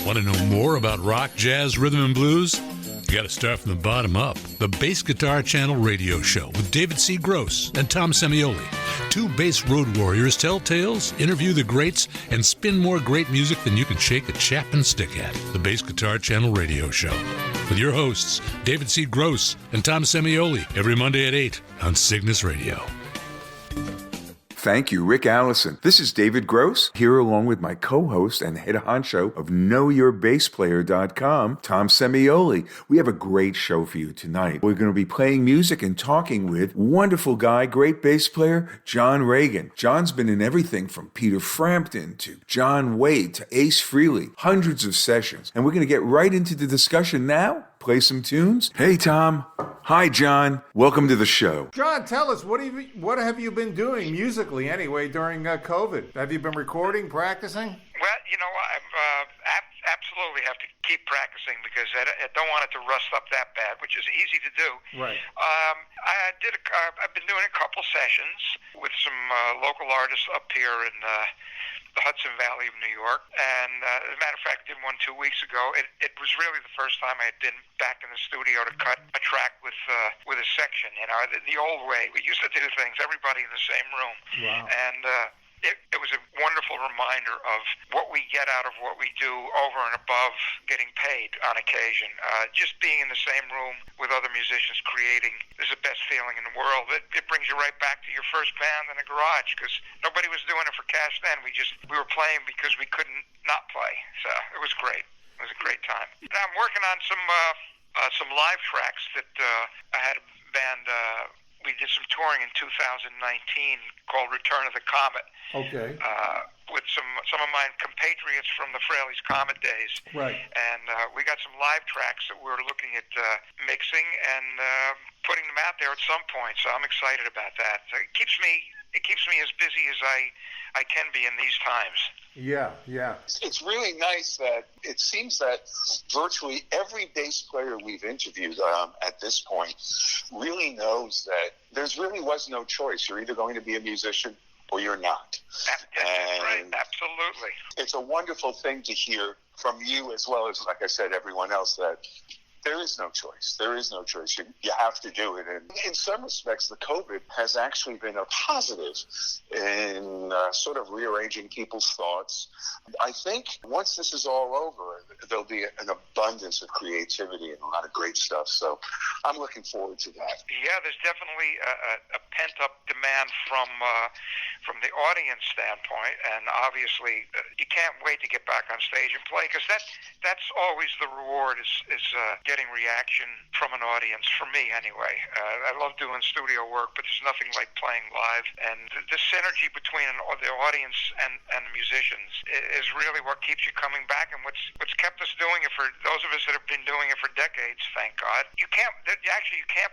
Want to know more about rock, jazz, rhythm, and blues? You got to start from the bottom up. The Bass Guitar Channel radio show with David C. Gross and Tom Semioli. Two bass road warriors tell tales, interview the greats, and spin more great music than you can shake a Chapman stick at. The Bass Guitar Channel radio show with your hosts, David C. Gross and Tom Semioli, every Monday at 8 on Cygnus Radio. Thank you, Rick Allison. This is David Gross, here along with my co-host and head honcho of KnowYourBassPlayer.com, Tom Semioli. We have a great show for you tonight. We're going to be playing music and talking with wonderful guy, great bass player, John Regan. John's been in everything from Peter Frampton to John Waite to Ace Frehley, hundreds of sessions. And we're going to get right into the discussion now. Play some tunes. Hey, Tom. Hi, John. Welcome to the show. John, tell us, what have you been doing musically anyway during COVID? Have you been recording, practicing? Well, you know, I absolutely have to keep practicing because I don't want it to rust up that bad, which is easy to do. Right. I've been doing a couple sessions with some local artists up here in the Hudson Valley of New York, and as a matter of fact, I did one 2 weeks ago. It was really the first time I had been back in the studio to cut a track with a section. You know, the old way we used to do things, everybody in the same room. Wow. And it was a wonderful reminder of what we get out of what we do over and above getting paid on occasion. Just being in the same room with other musicians creating is the best feeling in the world. It brings you right back to your first band in the garage because nobody was doing it for cash then. We were playing because we couldn't not play. So it was great. It was a great time. Now I'm working on some live tracks that I had a band. We did some touring in 2019 called Return of the Comet. Okay. With some of my compatriots from the Frehley's Comet days. Right. And we got some live tracks that we're looking at mixing and putting them out there at some point. So I'm excited about that. So it keeps me as busy as I can be in these times. Yeah. It's really nice that it seems that virtually every bass player we've interviewed at this point really knows that there really was no choice. You're either going to be a musician or you're not. That's right, absolutely. It's a wonderful thing to hear from you as well as, like I said, everyone else that there is no choice. There is no choice. You have to do it. And in some respects, the COVID has actually been a positive in sort of rearranging people's thoughts. I think once this is all over, there'll be an abundance of creativity and a lot of great stuff. So I'm looking forward to that. Yeah, there's definitely a pent-up demand from the audience standpoint. And obviously, you can't wait to get back on stage and play because that's always the reward is getting reaction from an audience, for me anyway. I love doing studio work, but there's nothing like playing live. And the synergy between the audience and the musicians is really what keeps you coming back and what's kept us doing it for those of us that have been doing it for decades, thank God. You can't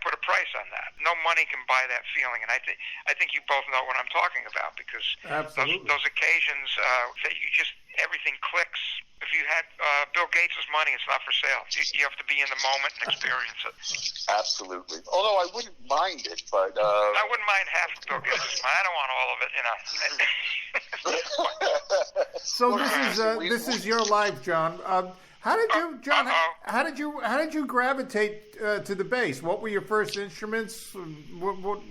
put a price on that. No money can buy that feeling. And I think you both know what I'm talking about because those occasions that you just everything clicks. If you had Bill Gates' money, it's not for sale. You have to be in the moment and experience it. Absolutely. Although I wouldn't mind it, but I wouldn't mind half of Bill Gates' money. I don't want all of it, you know. So this is your life, John. How did you gravitate to the bass? What were your first instruments?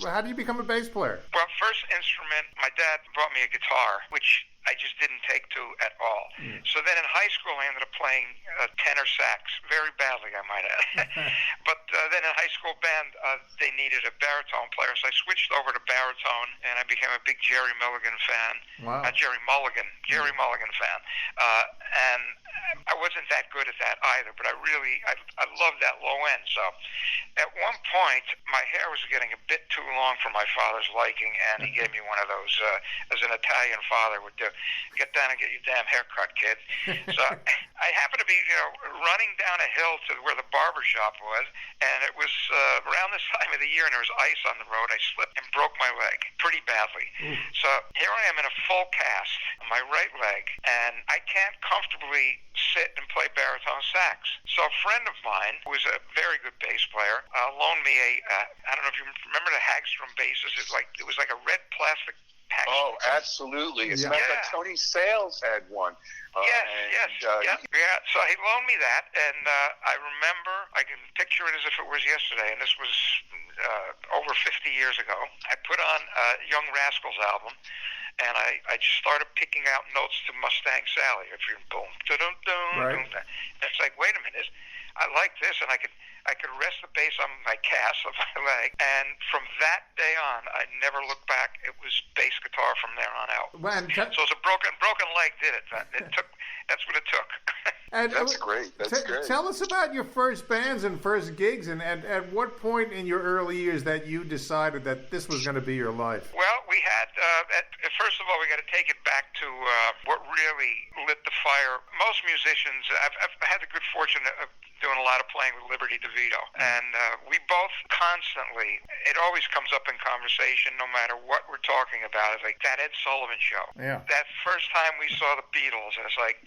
How do you become a bass player? Well, first instrument, my dad brought me a guitar, which I just didn't take to at all. So then in high school, I ended up playing tenor sax, very badly, I might add. But then in high school band, they needed a baritone player, so I switched over to baritone, and I became a big Jerry Mulligan fan. Wow. Jerry Mulligan fan. And I wasn't that good at that either, but I loved that low end. So at one point, my hair was getting a bit too long for my father's liking, and he gave me one of those, as an Italian father would do, get down and get your damn haircut, kid. So I happened to be, running down a hill to where the barber shop was, and it was around this time of the year, and there was ice on the road. I slipped and broke my leg pretty badly. So here I am in a full cast on my right leg, and I can't comfortably sit and play baritone sax. So a friend of mine, who was a very good bass player, loaned me I don't know if you remember the Hagstrom basses. It was like a red plastic package. Oh, absolutely. As a matter of fact, Tony Sales had one. Yes. So he loaned me that, and I remember, I can picture it as if it was yesterday, and this was over 50 years ago. I put on a Young Rascals album, and I just started picking out notes to Mustang Sally. If you're boom, da-dum-dum, right. and it's like, wait a minute, I like this, and I could rest the bass on my cast of my leg, and from that day on, I never looked back. It was bass guitar from there on out. So it's a broken leg did it. That's what it took. And, That's great. Great. Tell us about your first bands and first gigs, and at what point in your early years that you decided that this was going to be your life? Well, we had, first of all, we got to take it back to what really lit the fire. Most musicians, I've had the good fortune of doing a lot of playing with Liberty DeVito, and we both constantly, it always comes up in conversation no matter what we're talking about. It's like that Ed Sullivan show. Yeah. That first time we saw the Beatles, and it's like,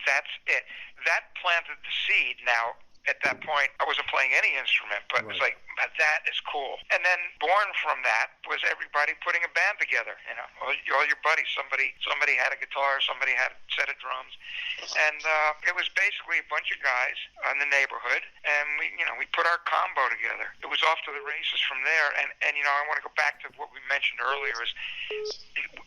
that's it. That planted the seed. Now, at that point, I wasn't playing any instrument, but right. It's like, that is cool. And then born from that was everybody putting a band together. You know, all your buddies. Somebody had a guitar, somebody had a set of drums, and it was basically a bunch of guys in the neighborhood, and we put our combo together. It was off to the races from there. And I want to go back to what we mentioned earlier is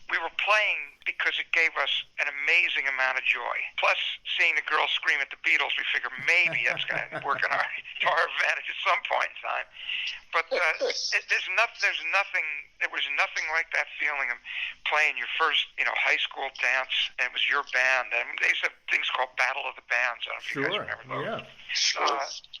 we were playing because it gave us an amazing amount of joy. Plus, seeing the girls scream at the Beatles, we figure maybe that's going to work to our advantage at some point in time. But there was nothing like that feeling of playing your first, high school dance, and it was your band. And they used to have things called Battle of the Bands. I don't know if you guys remember those. Yeah.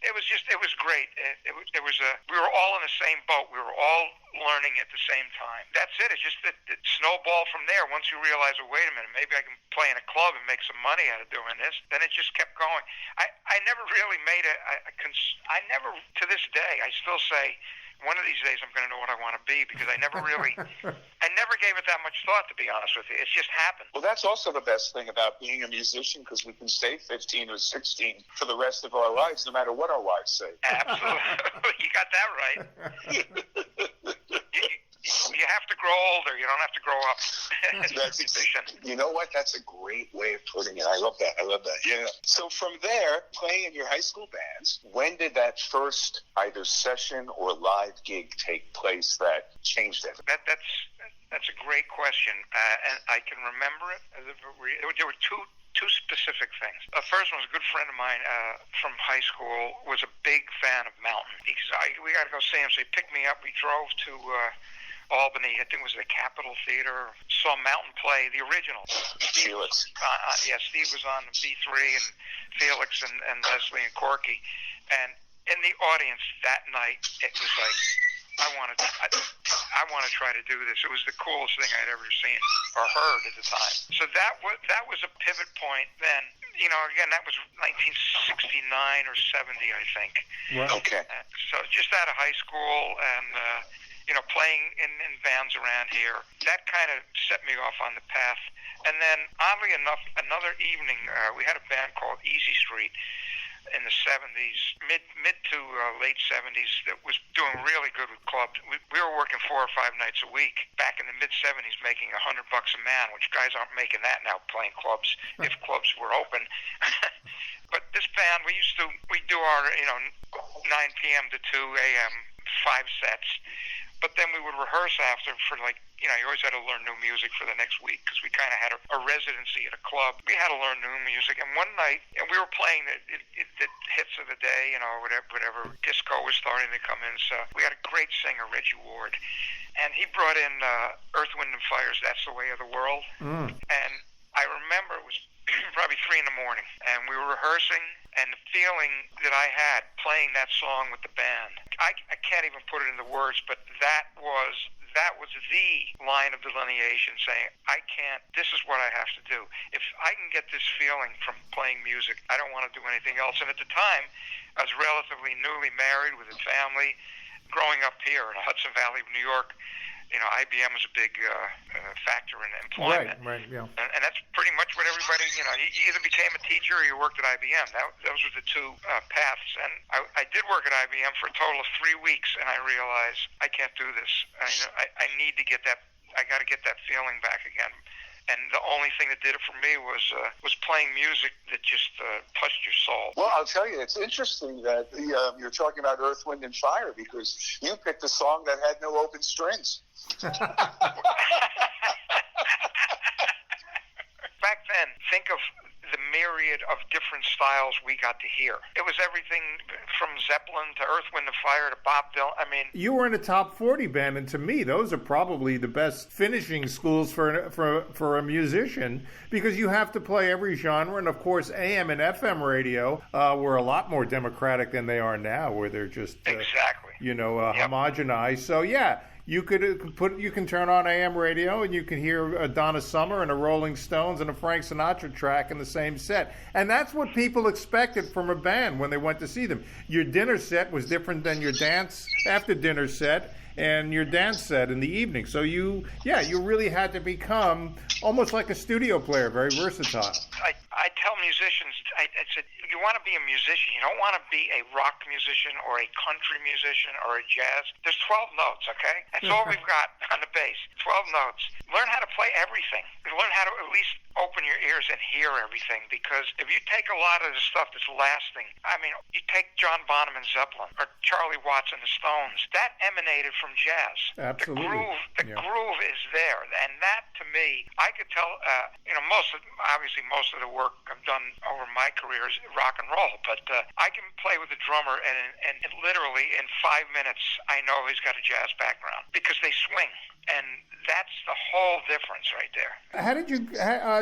It was great. We were all in the same boat. We were all learning at the same time. That's it. It's just that it snowballed from there. Once you realize, wait a minute, maybe I can play in a club and make some money out of doing this. Then it just kept going. I never really made it. I never, to this day, I still say, one of these days I'm going to know what I want to be, because I never really, I never gave it that much thought, to be honest with you. It's just happened. Well, that's also the best thing about being a musician, because we can stay 15 or 16 for the rest of our lives, no matter what our wives say. Absolutely. You got that right. You have to grow older. You don't have to grow up. You know what? That's a great way of putting it. I love that. Yeah. So from there, playing in your high school bands, when did that first either session or live gig take place that changed it? That's a great question, and I can remember it. There were two specific things. The first one was a good friend of mine from high school was a big fan of Mountain. He said, we got to go see him. So he picked me up. We drove to Albany, I think it was the Capitol Theater, saw Mountain play, the original. Felix. Steve was on B3, and Felix and Leslie and Corky. And in the audience that night, it was like, I want to try to do this. It was the coolest thing I'd ever seen or heard at the time. So that was a pivot point then. Again, that was 1969 or 70, I think. Wow. Okay. So just out of high school and, playing in bands around here, that kind of set me off on the path. And then, oddly enough, another evening, we had a band called Easy Street in the 70s, mid to late 70s, that was doing really good with clubs. We were working 4 or 5 nights a week back in the mid 70s, making $100 a man, which guys aren't making that now, playing clubs if clubs were open. But this band, we do our 9 p.m. to 2 a.m. 5 sets. But then we would rehearse after for you always had to learn new music for the next week, because we kind of had a residency at a club. We had to learn new music. And one night, and we were playing the hits of the day, whatever. Disco was starting to come in. So we had a great singer, Reggie Ward. And he brought in Earth, Wind & Fire's That's the Way of the World. And I remember it was probably 3 a.m, and we were rehearsing, and the feeling that I had playing that song with the band, I can't even put it into words, but that was the line of delineation, saying, this is what I have to do. If I can get this feeling from playing music, I don't want to do anything else. And at the time, I was relatively newly married with a family, growing up here in the Hudson Valley of New York. IBM was a big factor in employment. Right, yeah. And that's pretty much what everybody, you either became a teacher or you worked at IBM. Those were the two paths. And I did work at IBM for a total of 3 weeks, and I realized I can't do this. I need to get that I got to get that feeling back again. And the only thing that did it for me was playing music that just touched your soul. Well, I'll tell you, it's interesting that you're talking about Earth, Wind, and Fire, because you picked a song that had no open strings. Back then, think of the myriad of different styles we got to hear. It was everything from Zeppelin to Earth, Wind, and Fire to Bob Dylan. I mean, you were in a top 40 band, and to me, those are probably the best finishing schools for a musician, because you have to play every genre. And of course, AM and FM radio were a lot more democratic than they are now, where they're just exactly, homogenized. So yeah. You can turn on AM radio and you can hear a Donna Summer and a Rolling Stones and a Frank Sinatra track in the same set. And that's what people expected from a band when they went to see them. Your dinner set was different than your dance after dinner set and your dance set in the evening. So you really had to become almost like a studio player, very versatile. I tell musicians, I said, you want to be a musician. You don't want to be a rock musician or a country musician or a jazz. There's 12 notes, okay? That's all we've got on the bass, 12 notes. Learn how to play everything. Learn how to at least open your ears and hear everything, because if you take a lot of the stuff that's lasting, I mean, you take John Bonham and Zeppelin or Charlie Watts and the Stones, that emanated from jazz. Absolutely. The groove is there. And that, to me, I could tell, most of the work I've done over my career is rock and roll, but I can play with a drummer and literally in 5 minutes I know he's got a jazz background because they swing, and that's the whole difference right there. How did you,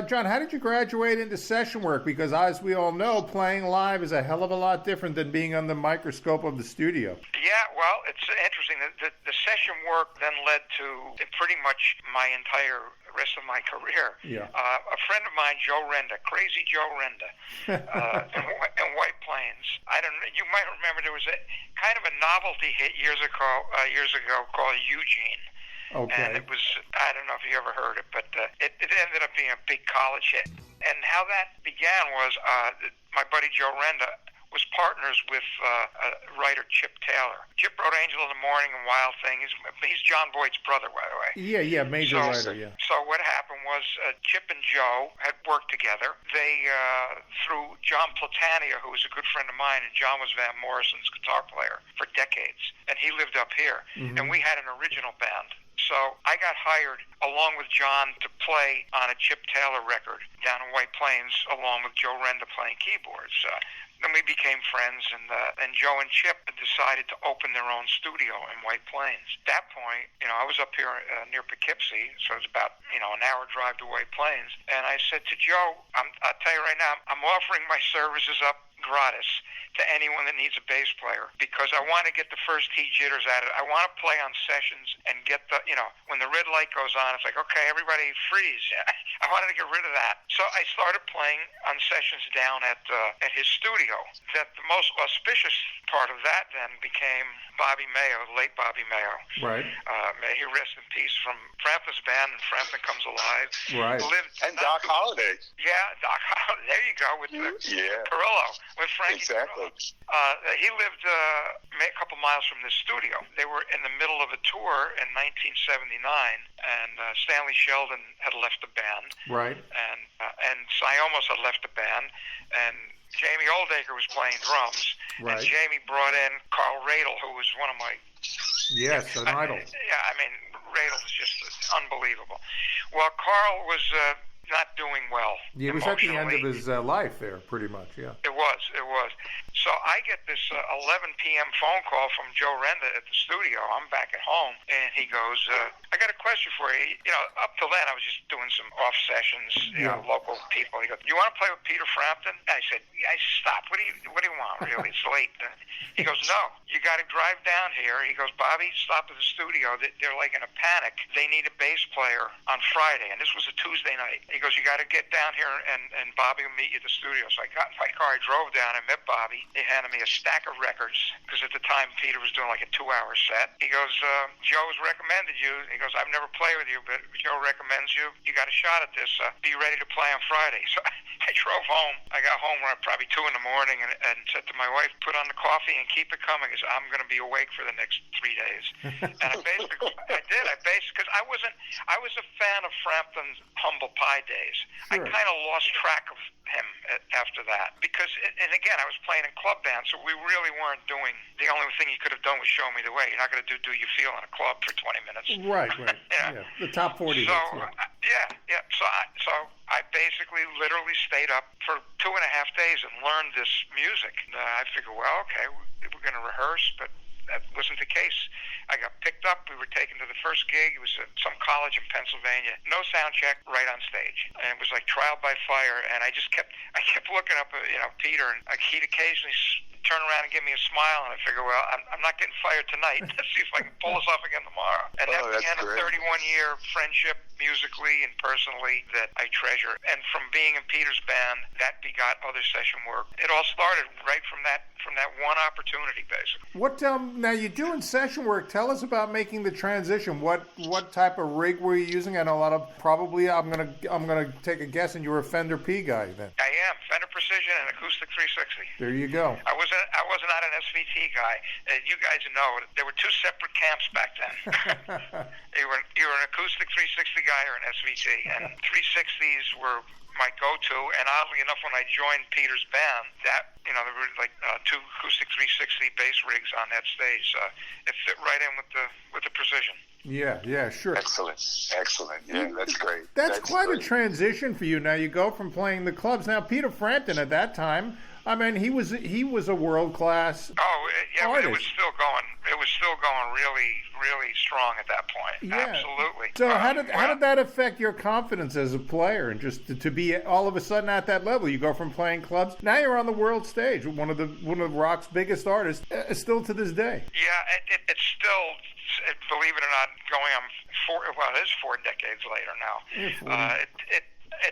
John, how did you graduate into session work? Because as we all know, playing live is a hell of a lot different than being under the microscope of the studio. Yeah, well, it's interesting. The session work then led to pretty much my entire rest of my career. Yeah. A friend of mine, Joe Renda, Crazy Joe Renda, in White Plains. You might remember there was a kind of a novelty hit years ago called Eugene. Okay. And it was, I don't know if you ever heard it, but it ended up being a big college hit. And how that began was my buddy Joe Renda was partners with writer Chip Taylor. Chip wrote Angel in the Morning and Wild Thing. He's John Voight's brother, by the way. Yeah, major writer, yeah. So what happened was Chip and Joe had worked together. They, through John Platania, who was a good friend of mine, and John was Van Morrison's guitar player for decades, and he lived up here. Mm-hmm. And we had an original band. So I got hired along with John to play on a Chip Taylor record down in White Plains, along with Joe Renda playing keyboards. Then we became friends, and Joe and Chip decided to open their own studio in White Plains. At that point, I was up here near Poughkeepsie, so it was about an hour drive to White Plains. And I said to Joe, I'll tell you right now, I'm offering my services up gratis to anyone that needs a bass player, because I want to get the first T jitters at it. I want to play on sessions and get the, when the red light goes on, it's like, okay, everybody freeze. I wanted to get rid of that. So I started playing on sessions down at his studio. That the most auspicious part of that then became Bobby Mayo, the late Bobby Mayo. Right. May he rest in peace, from Frampton's band, and Frampton Comes Alive. Right. And Doc Holliday. Yeah, Doc Holliday. There you go, with Perillo, with Frankie Exactly. Perillo. He lived a couple miles from this studio. They were in the middle of a tour in 1979, and Stanley Sheldon had left the band. Right. And Cy almost had left the band, and Jamie Oldacre was playing drums, right. And Jamie brought in Carl Radel, who was one of my... Yes, an idol. Yeah, I mean, Radel was just unbelievable. Well, Carl was not doing well. He was at the end of his life there, pretty much, yeah. It was. So I get this 11 p.m. phone call from Joe Renda at the studio. I'm back at home, and he goes, I got a question for you. Up till then, I was just doing some off sessions, local people. He goes, you want to play with Peter Frampton? I said, stop. What do you want, really? It's late. He goes, no, you got to drive down here. He goes, Bobby, stop at the studio. They're like in a panic. They need a bass player on Friday, and this was a Tuesday night. He he goes, you got to get down here and Bobby will meet you at the studio. So I got in my car, I drove down, I met Bobby. He handed me a stack of records, because at the time Peter was doing like a 2-hour set. He goes, Joe's recommended you. He goes, I've never played with you, but Joe recommends you. You got a shot at this. Be ready to play on Friday. So I drove home. I got home around probably 2 in the morning and said to my wife, put on the coffee and keep it coming, because I'm going to be awake for the next 3 days. And I did. Because I was a fan of Frampton's Humble Pie days. Sure. I kind of lost track of him after that, because, and again, I was playing in club bands, so we really weren't doing, the only thing you could have done was show me the way. You're not going to do You Feel in a club for 20 minutes. Right. Yeah. The top 40 hits. So I basically literally stayed up for 2.5 days and learned this music. I figured, well, okay, we're going to rehearse, but that wasn't the case. I got picked up. We were taken to the first gig. It was at some college in Pennsylvania. No sound check, right on stage. And it was like trial by fire. And I kept looking up at, Peter, and he'd occasionally turn around and give me a smile, and I figure, well, I'm not getting fired tonight. Let's see if I can pull this off again tomorrow. And that began a 31-year friendship, musically and personally, that I treasure. And from being in Peter's band, that begot other session work. It all started right from that one opportunity, basically. What now you're doing session work? Tell us about making the transition. What type of rig were you using? I know a lot of, probably, I'm gonna take a guess, and you're a Fender P guy then. I am Fender Precision and Acoustic 360. There you go. I was not an SVT guy. You guys know there were 2 separate camps back then. You were an Acoustic 360 guy or an SVT, and 360s were my go-to. And oddly enough, when I joined Peter's band, that there were like 2 Acoustic 360 bass rigs on that stage. It fit right in with the Precision. Yeah, sure. Excellent. Yeah, that's great. That's quite a transition for you. Now you go from playing the clubs. Now Peter Frampton at that time, I mean, he was a world-class artist. It was still going really, really strong at that point. Yeah. Absolutely. So how did that affect your confidence as a player, and just to be all of a sudden at that level? You go from playing clubs, now you're on the world stage, one of rock's biggest artists, still to this day. Yeah, it's still, believe it or not, going on it is 4 decades later now. It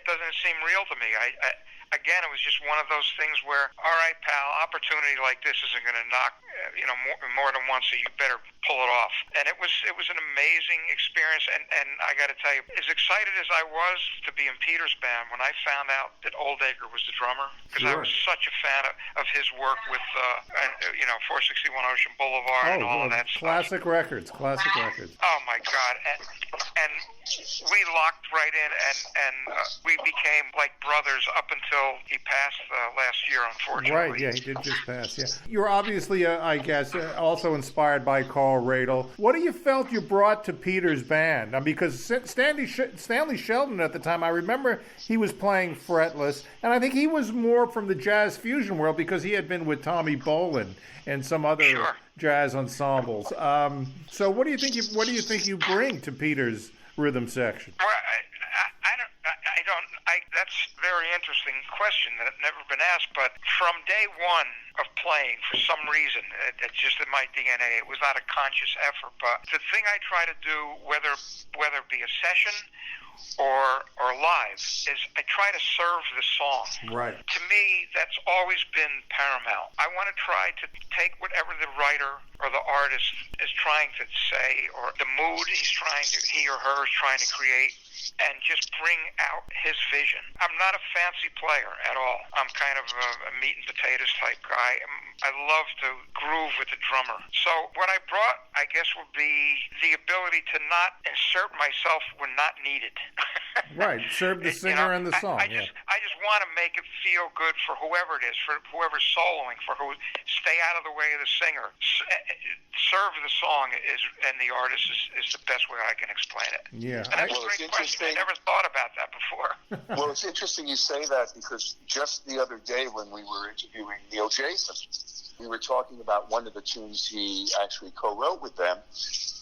doesn't seem real to me. Again, it was just one of those things where, all right, pal, opportunity like this isn't going to knock, more than once, so you better pull it off. And it was an amazing experience. And I got to tell you, as excited as I was to be in Peter's band when I found out that Oldacre was the drummer, because I was such a fan of his work with, 461 Ocean Boulevard and all of that stuff. Classic records. Oh my God! And we locked right in, and we became like brothers up until he passed last year, unfortunately. Right, yeah, he did just pass, yeah. You're obviously, I guess, also inspired by Carl Radle. What do you felt you brought to Peter's band? Because Stanley Sheldon at the time, I remember he was playing fretless, and I think he was more from the jazz fusion world because he had been with Tommy Bolin and some other jazz ensembles. So what do you think you bring to Peter's rhythm section? Well, that's a very interesting question that had never been asked, but from day one of playing, for some reason, it's just in my DNA, it was not a conscious effort, but the thing I try to do, whether it be a session or live, is I try to serve the song. Right. To me, that's always been paramount. I want to try to take whatever the writer or the artist is trying to say, or the mood he or her is trying to create, and just bring out his vision. I'm not a fancy player at all. I'm kind of a meat and potatoes type guy. I love to groove with the drummer. So what I brought, I guess, would be the ability to not insert myself when not needed. Right, serve the singer and the song. I just want to make it feel good for whoever it is, for whoever's soloing, stay out of the way of the singer. Serve the song and the artist is the best way I can explain it. Yeah. And that's a great question. I never thought about that before. Well, it's interesting you say that, because just the other day when we were interviewing Neil Jason, we were talking about one of the tunes he actually co-wrote with them,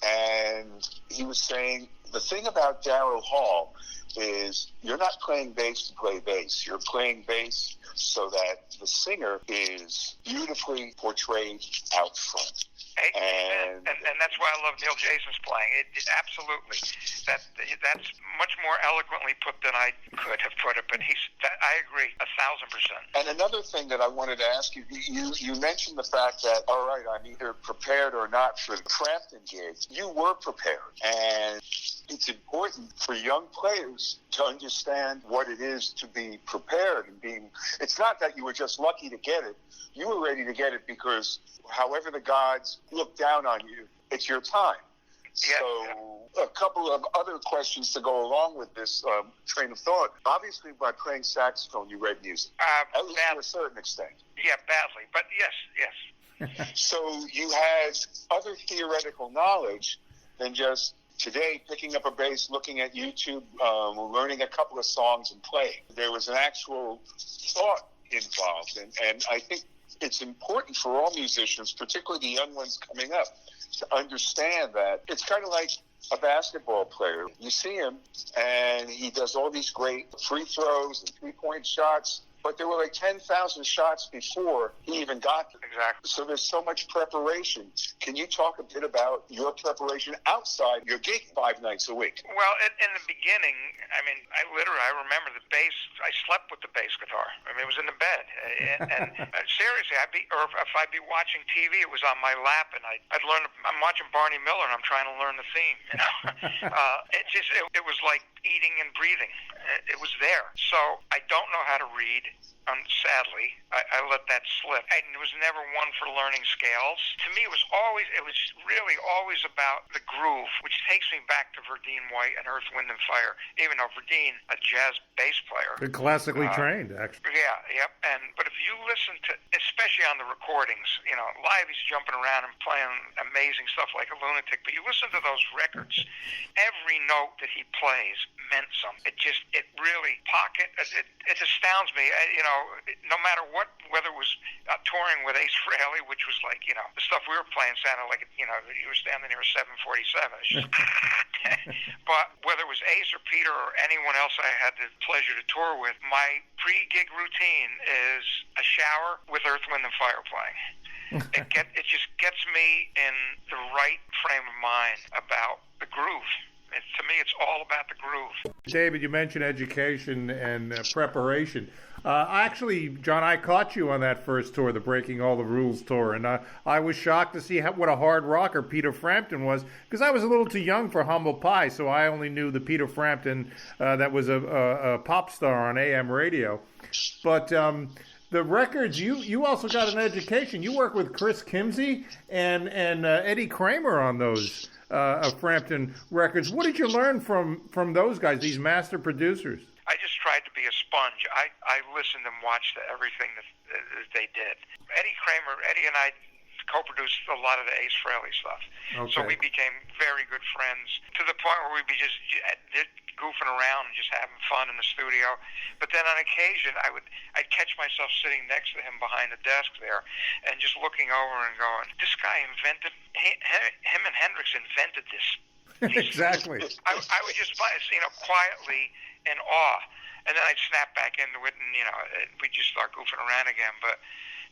and he was saying the thing about Darrell Hall is you're not playing bass to play bass. You're playing bass so that the singer is beautifully portrayed out front. And that's why I love Neil Jason's playing. It absolutely. That's much more eloquently put than I could have put it. But I agree 1,000%. And another thing that I wanted to ask you, you mentioned the fact that, all right, I'm either prepared or not for the Frampton gigs. You were prepared, and it's important for young players to understand what it is to be prepared and being. It's not that you were just lucky to get it. You were ready to get it because however the gods look down on you, it's your time. Yeah, so a couple of other questions to go along with this train of thought. Obviously, by playing saxophone, you read music, at least to a certain extent. Yeah, badly, but yes. So you had other theoretical knowledge than just today picking up a bass, looking at YouTube, learning a couple of songs and playing. There was an actual thought involved, and I think it's important for all musicians, particularly the young ones coming up, to understand that it's kind of like a basketball player. You see him, and he does all these great free throws and three-point shots, but there were like 10,000 shots before he even got there. Exactly. So there's so much preparation. Can you talk a bit about your preparation outside your gig 5 nights a week? Well, in the beginning, I mean, I remember the bass. I slept with the bass guitar. I mean, it was in the bed. And seriously, if I'd be watching TV, it was on my lap, and I'd learn. I'm watching Barney Miller, and I'm trying to learn the theme. You know, it was like eating and breathing. It was there. So I don't know how to read. Sadly, I let that slip. I was never one for learning scales. To me, it was really always about the groove, which takes me back to Verdine White and Earth, Wind and Fire. Even though Verdine, a jazz bass player, they're classically trained, actually. Yeah, yep. But if you listen to, especially on the recordings, you know, live he's jumping around and playing amazing stuff like a lunatic. But you listen to those records, every note that he plays meant something. It really pocket. It astounds me. No matter what, whether it was touring with Ace Frehley, which was like, you know, the stuff we were playing sounded like, you know, you were standing near a 747. It's just but whether it was Ace or Peter or anyone else I had the pleasure to tour with, my pre-gig routine is a shower with Earth, Wind and Fire playing. It just gets me in the right frame of mind about the groove. To me, it's all about the groove. David, you mentioned education and preparation. Actually, John, I caught you on that first tour, the Breaking All the Rules tour, and I was shocked to see what a hard rocker Peter Frampton was, because I was a little too young for Humble Pie, so I only knew the Peter Frampton that was a pop star on AM radio. But the records, you also got an education. You work with Chris Kimsey and Eddie Kramer on those Frampton records. What did you learn from those guys, these master producers? I just tried to be a sponge. I listened and watched everything that they did. Eddie and I co-produced a lot of the Ace Frehley stuff. Okay. So we became very good friends to the point where we'd be just goofing around and just having fun in the studio. But then on occasion, I'd catch myself sitting next to him behind the desk there and just looking over and going, this guy him and Hendrix invented this. Exactly. I would just, quietly in awe, and then I'd snap back into it, and we'd just start goofing around again. But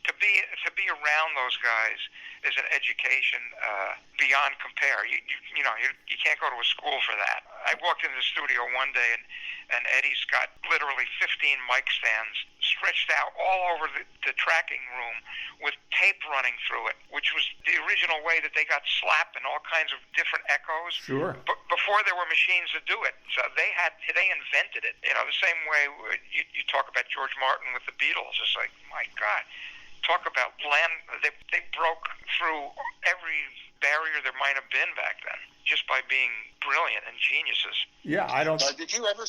to be around those guys is an education beyond compare. You can't go to a school for that. I walked into the studio one day, and Eddie's got literally 15 mic stands stretched out all over the tracking room with tape running through it, which was the original way that they got slap and all kinds of different echoes. Sure. Before there were machines to do it. So they invented it. The same way you talk about George Martin with the Beatles. It's like, my God, talk about land. They broke through every barrier there might have been back then, just by being brilliant and geniuses. Yeah, I don't. Did you ever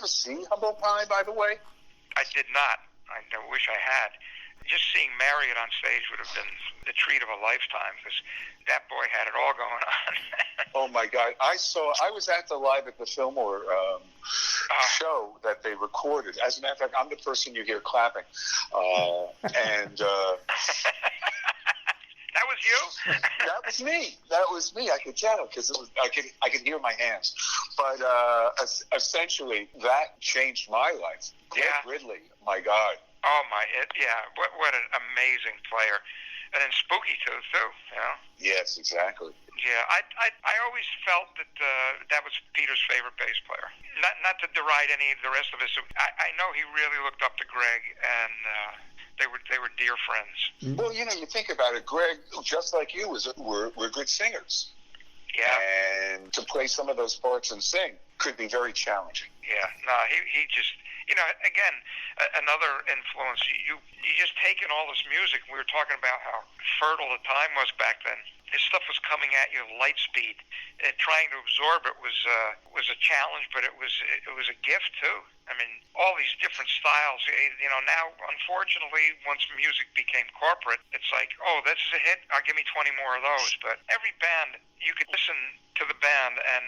see Humble Pie, by the way? I did not. I wish I had. Just seeing Marriott on stage would have been the treat of a lifetime, because that boy had it all going on. Oh my God! I was at the Live at the Fillmore show that they recorded. As a matter of fact, I'm the person you hear clapping, and. That was you? That was me. I could tell because I could hear my hands. But essentially, that changed my life. Yeah. Ridley, my God. What an amazing player. And then Spooky Tooth, too, you know? Yes, exactly. Yeah, I always felt that that was Peter's favorite bass player. Not to deride any of the rest of us. I know he really looked up to Greg, and they were dear friends. Well, you know, you think about it, Greg, just like you, were good singers. Yeah. And to play some of those parts and sing could be very challenging. Yeah, no, he just, you know, again, another influence. You just take in all this music. We were talking about how fertile the time was back then. This stuff was coming at you light speed. Trying to absorb it was a challenge, but it was a gift too. I mean, all these different styles. You know, now unfortunately, once music became corporate, it's like, oh, this is a hit. Give me 20 more of those. But every band, you could listen to the band, and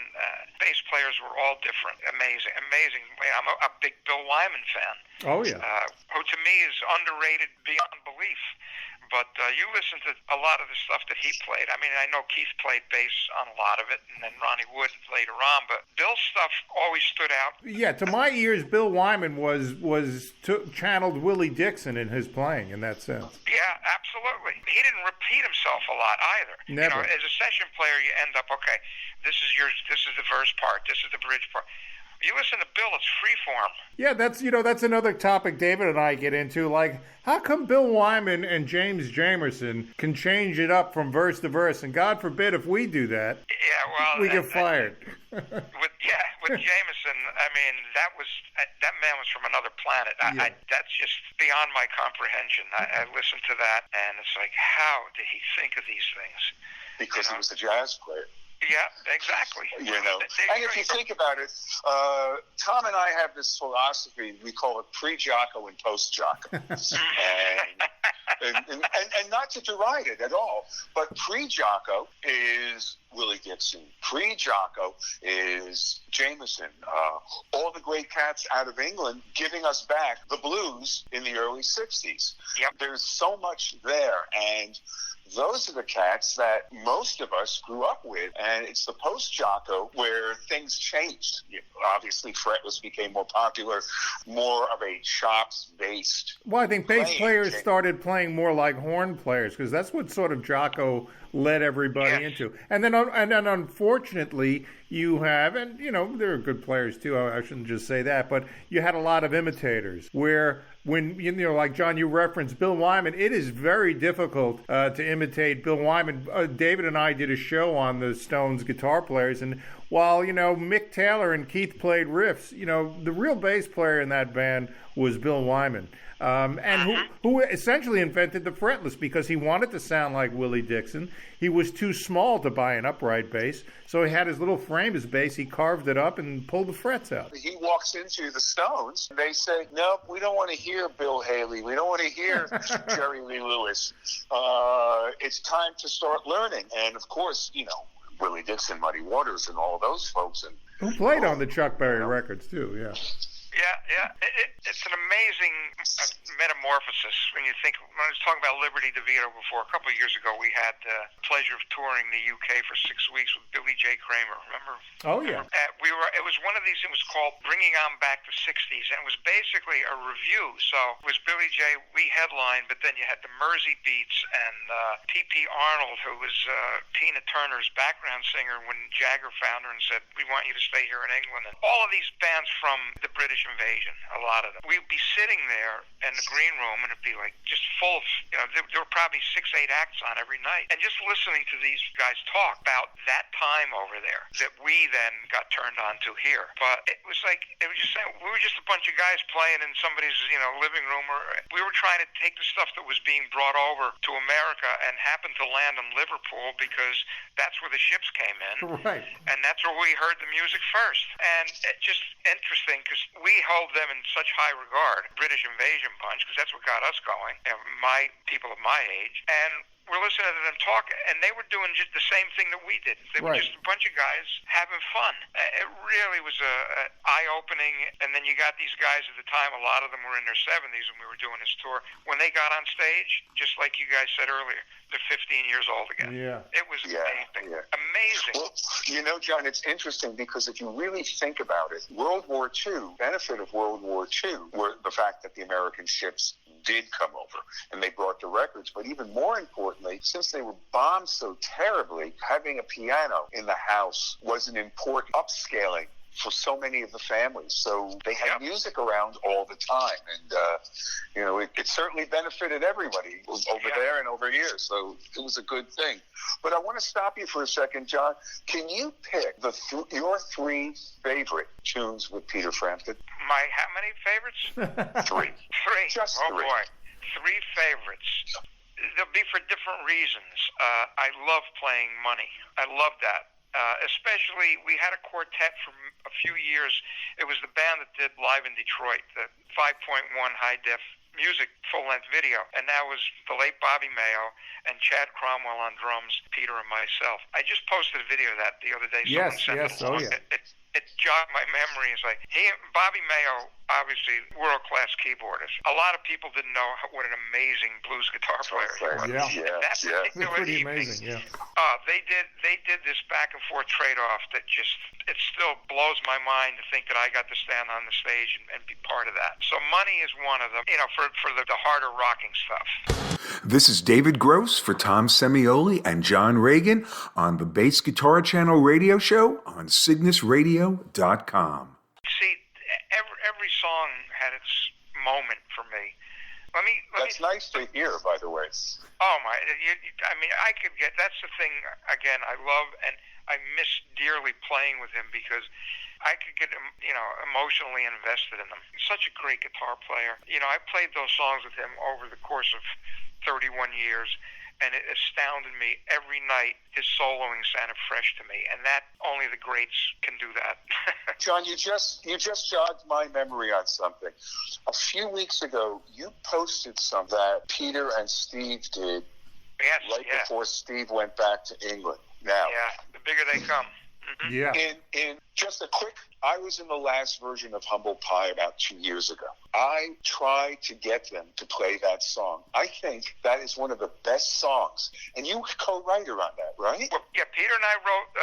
bass players were all different. Amazing. I'm a big Bill Wyman fan. Oh yeah. Who to me is underrated beyond belief. But you listen to a lot of the stuff that he played. I mean, I know Keith played bass on a lot of it, and then Ronnie Wood later on. But Bill's stuff always stood out. Yeah, to my ears, Bill Wyman was channeled Willie Dixon in his playing in that sense. Yeah, absolutely. He didn't repeat himself a lot either. Never. You know, as a session player, you end up, okay, this is the verse part, this is the bridge part. You listen to Bill, it's freeform. Yeah, that's another topic David and I get into. Like, how come Bill Wyman and James Jamerson can change it up from verse to verse? And God forbid if we do that, we get fired. With Jamerson, I mean, that man was from another planet. That's just beyond my comprehension. I listened to that, and it's like, how did he think of these things? Because he was a jazz player. Yeah, exactly. You know, and if you think about it, Tom and I have this philosophy. We call it pre-Jocko and post-Jocko, and not to deride it at all. But pre-Jocko is Willie Dixon. Pre-Jocko is Jamerson. All the great cats out of England giving us back the blues in the early 60s. Yep. There's so much there, and those are the cats that most of us grew up with, and it's the post-Jocko where things changed. Obviously, fretless became more popular, more of a chops-based. Well, I think bass players started playing more like horn players, because that's what sort of Jocko led everybody into. And then unfortunately, you have, and you know, there are good players too, I shouldn't just say that, but you had a lot of imitators where when, you know, like John, you referenced Bill Wyman, it is very difficult to imitate Bill Wyman. David and I did a show on the Stones guitar players, and while, you know, Mick Taylor and Keith played riffs, you know, the real bass player in that band was Bill Wyman. And who essentially invented the fretless, because he wanted to sound like Willie Dixon. He was too small to buy an upright bass, so he had his little frame, his bass, he carved it up and pulled the frets out. He walks into the Stones, they say, nope, we don't want to hear Bill Haley, we don't want to hear Jerry Lee Lewis. It's time to start learning. And of course, you know, Willie Dixon, Muddy Waters, and all of those folks. And who played on the Chuck Berry records too, yeah. Yeah. It's an amazing metamorphosis when you think. When I was talking about Liberty DeVito before, a couple of years ago, we had the pleasure of touring the UK for 6 weeks with Billy J. Kramer. Remember? Oh yeah. It was one of these. It was called Bringing On Back the 60s, and it was basically a review. So it was Billy J. We headlined, but then you had the Mersey Beats and P.P. Arnold, who was Tina Turner's background singer when Jagger found her and said, "We want you to stay here in England." And all of these bands from the British Invasion, a lot of them. We'd be sitting there in the green room, and it'd be like just full of, you know, there were probably 6-8 acts on every night, and just listening to these guys talk about that time over there that we then got turned on to here. But it was like, it was just saying, we were just a bunch of guys playing in somebody's, you know, living room, or we were trying to take the stuff that was being brought over to America and happened to land in Liverpool because that's where the ships came in, right? And that's where we heard the music first. And it's just interesting because we hold them in such high regard, British Invasion bunch, because that's what got us going, and my people of my age. And we're listening to them talk, and they were doing just the same thing that we did. They were just a bunch of guys having fun. It really was a eye-opening. And then you got these guys at the time, a lot of them were in their 70s when we were doing this tour. When they got on stage, just like you guys said earlier, they're 15 years old again. Yeah. It was amazing. Yeah. Amazing. Well, you know, John, it's interesting because if you really think about it, World War II, benefit of World War II were the fact that the American ships did come over and they brought the records. But even more importantly, since they were bombed so terribly, having a piano in the house was an important upscaling for so many of the families. So they had music around all the time. And, it certainly benefited everybody over there and over here. So it was a good thing. But I want to stop you for a second, John. Can you pick your 3 favorite tunes with Peter Frampton? My how many favorites? 3. 3. Just 3. Oh, boy. 3 favorites. They'll be for different reasons. I love playing Money. I love that. Especially, we had a quartet for a few years. It was the band that did Live in Detroit, the 5.1 high-def music full-length video. And that was the late Bobby Mayo and Chad Cromwell on drums, Peter and myself. I just posted a video of that the other day. Yes. It jogged my memory. It's like, Bobby Mayo, obviously, world-class keyboardist. A lot of people didn't know what an amazing blues guitar player he was. That particular pretty evening, amazing, they did this back-and-forth trade-off that just, it still blows my mind to think that I got to stand on the stage and be part of that. So Money is one of them, for the harder rocking stuff. This is David Gross for Tom Semioli and John Regan on the Bass Guitar Channel radio show on CygnusRadio.com. See, every song had its moment for me. That's nice to hear, by the way. Oh my! I could get. That's the thing. Again, I love and I miss dearly playing with him because I could get, emotionally invested in him. He's such a great guitar player. I played those songs with him over the course of 31 years. And it astounded me every night. His soloing sounded fresh to me, and that only the greats can do that. John, you just jogged my memory on something. A few weeks ago, you posted something that Peter and Steve did before Steve went back to England. Now, the bigger they come. Mm-hmm. Yeah. In just a quick, I was in the last version of Humble Pie about 2 years ago. I tried to get them to play that song. I think that is one of the best songs. And you co-writer on that, right? Well, yeah, Peter and I wrote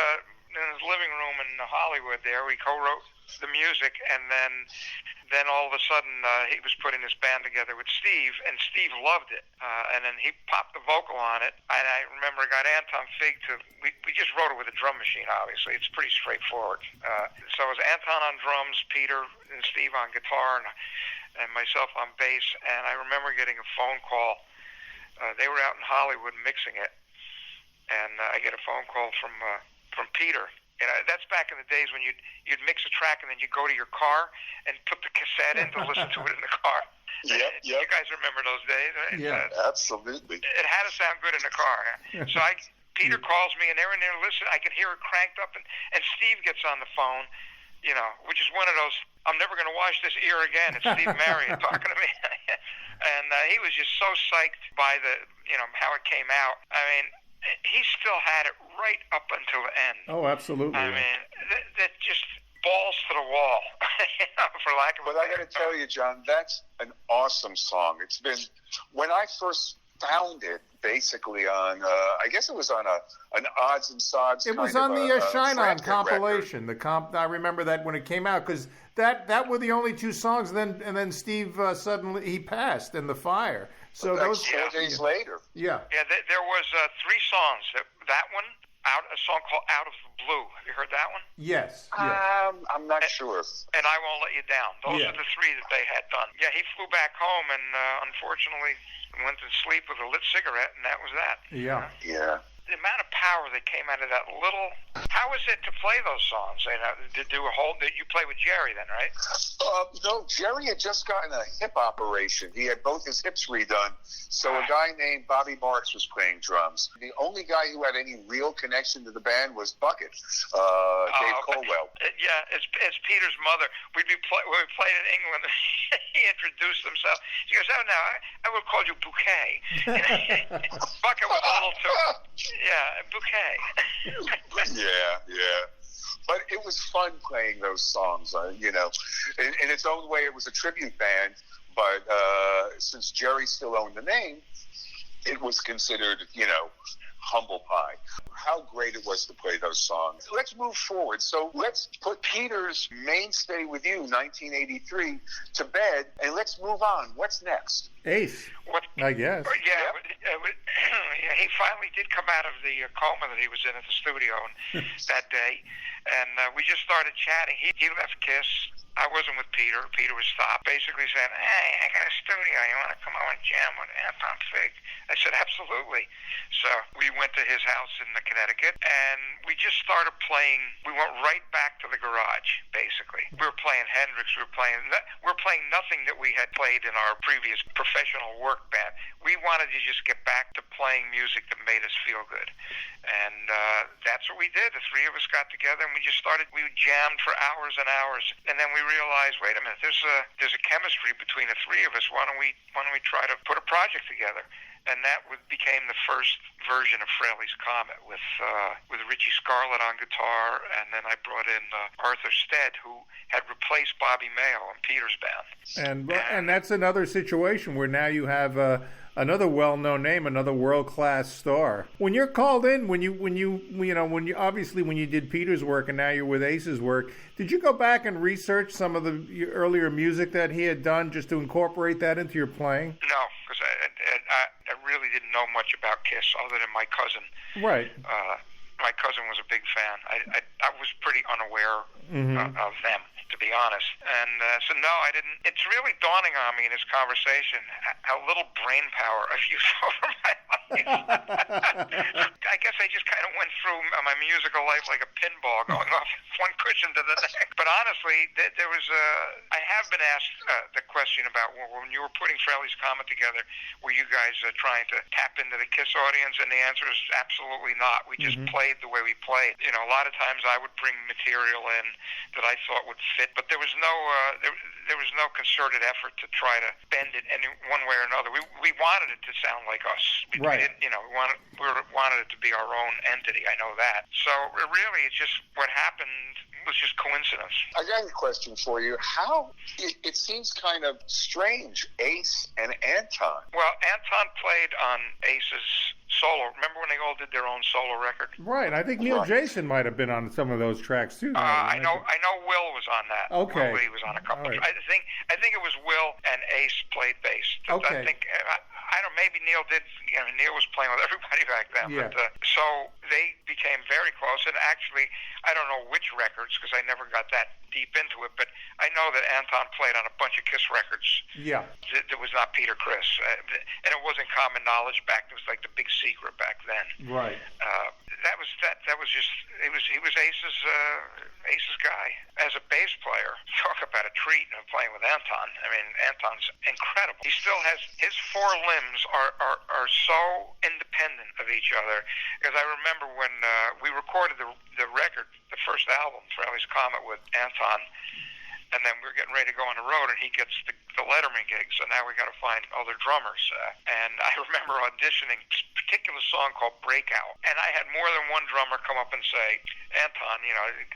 in his living room in Hollywood there. We co-wrote the music, and then all of a sudden he was putting his band together with Steve, and Steve loved it. And then he popped the vocal on it. And I remember I got Anton Fig we just wrote it with a drum machine, obviously. It's pretty straightforward. So it was Anton on drums, Peter and Steve on guitar, and myself on bass. And I remember getting a phone call. They were out in Hollywood mixing it, and I get a phone call from Peter. That's back in the days when you'd mix a track and then you'd go to your car and put the cassette in to listen to it in the car. Yep. You guys remember those days, right? Yeah, absolutely. It had to sound good in the car. So Peter calls me, and they're in there listening. I can hear it cranked up, and Steve gets on the phone, which is one of those, I'm never going to wash this ear again. It's Steve Marriott talking to me. And he was just so psyched by how it came out. I mean, he still had it right up until the end. Oh, absolutely. I mean, that just balls to the wall, for lack of a better. But I got to tell you, John, that's an awesome song. It's been, when I first found it, basically on, I guess it was on an Odds and Sods. It was on the Shine On compilation. I remember that when it came out, because that were the only 2 songs. And then Steve suddenly he passed in the fire. So like those 4 days later. Yeah. Yeah. There was 3 songs. That one, a song called "Out of the Blue." Have you heard that one? Yes. I'm not sure. And "I Won't Let You Down." Those are the 3 that they had done. Yeah, he flew back home and unfortunately went to sleep with a lit cigarette, and that was that. Yeah. Yeah. The amount of power that came out of that little. How was it to play those songs? To do a whole. You play with Jerry then, right? No, Jerry had just gotten a hip operation. He had both his hips redone. So a guy named Bobby Marks was playing drums. The only guy who had any real connection to the band was Bucket, Dave Colwell. It's Peter's mother. When we played in England, he introduced himself. He goes, "Oh no, I would call you Bouquet." Bucket was a little too. Yeah, Bouquet. Yeah. But it was fun playing those songs, In its own way, it was a tribute band, but since Jerry still owned the name, it was considered, humble pie. How great it was to play those songs. Let's move forward. So let's put Peter's Mainstay With You, 1983, to bed, and let's move on. What's next? Ace, I guess. Yeah, he finally did come out of the coma that he was in at the studio that day, and we just started chatting. He left Kiss. I wasn't with Peter. Peter was stopped, basically saying, "Hey, I got a studio. You want to come over and jam with Anton Fig?" I said, "Absolutely." So we went to his house in Connecticut, and we just started playing. We went right back to the garage, basically. We were playing Hendrix. We were playing nothing that we had played in our previous professional work band. We wanted to just get back to playing music that made us feel good, and that's what we did. The three of us got together, and we just started. We jammed for hours and hours, and then we realized, wait a minute, there's a chemistry between the three of us. Why don't we try to put a project together? And that became the first version of Frehley's Comet with Richie Scarlett on guitar, and then I brought in Arthur Stead, who had replaced Bobby Mayo in Peter's band. And that's another situation where now you have another well-known name, another world-class star. When you're called in, when you obviously when you did Peter's work and now you're with Ace's work, did you go back and research some of the earlier music that he had done just to incorporate that into your playing? No, because I really didn't know much about Kiss other than my cousin. Right. My cousin was a big fan. I was pretty unaware of them, to be honest. And so, no, I didn't. It's really dawning on me in this conversation how little brain power I've used over my life. I guess I just kind of went through my musical life like a pinball, going off one cushion to the next. But honestly, there was I have been asked the question about when you were putting Frehley's Comet together, were you guys trying to tap into the Kiss audience? And the answer is absolutely not. We just played the way we played. A lot of times I would bring material in that I thought would fit, but there was no concerted effort to try to bend it any one way or another. We wanted it to sound like us. We didn't, we wanted it to be our own entity. I know that. So really, it's just what happened was just coincidence. I got a question for you. How it seems kind of strange, Ace and Anton. Well, Anton played on Ace's solo. Remember when they all did their own solo record? Right. I think Neil Jason might have been on some of those tracks too. I know Will was on that. Okay. Will Lee was on a couple. Right. I think it was Will and Ace played bass. Okay. I think I don't. Maybe Neil did. Neil was playing with everybody back then. Yeah. But, so they became very close. And actually, I don't know which records because I never got that deep into it. But I know that Anton played on a bunch of Kiss records. Yeah. That was not Peter Criss, and it wasn't common knowledge back. It was like the big secret back then. Right. That was just. He was Ace's guy as a bass player. Talk about a treat of playing with Anton. I mean, Anton's incredible. He still has his four limbs are so independent of each other. Because I remember when we recorded the record, the first album, Frehley's Comet, with Anton, and then we were getting ready to go on the road, and he gets the Letterman gig. So now we got to find other drummers. And I remember auditioning this particular song called Breakout, and I had more than one drummer come up and say, "Anton,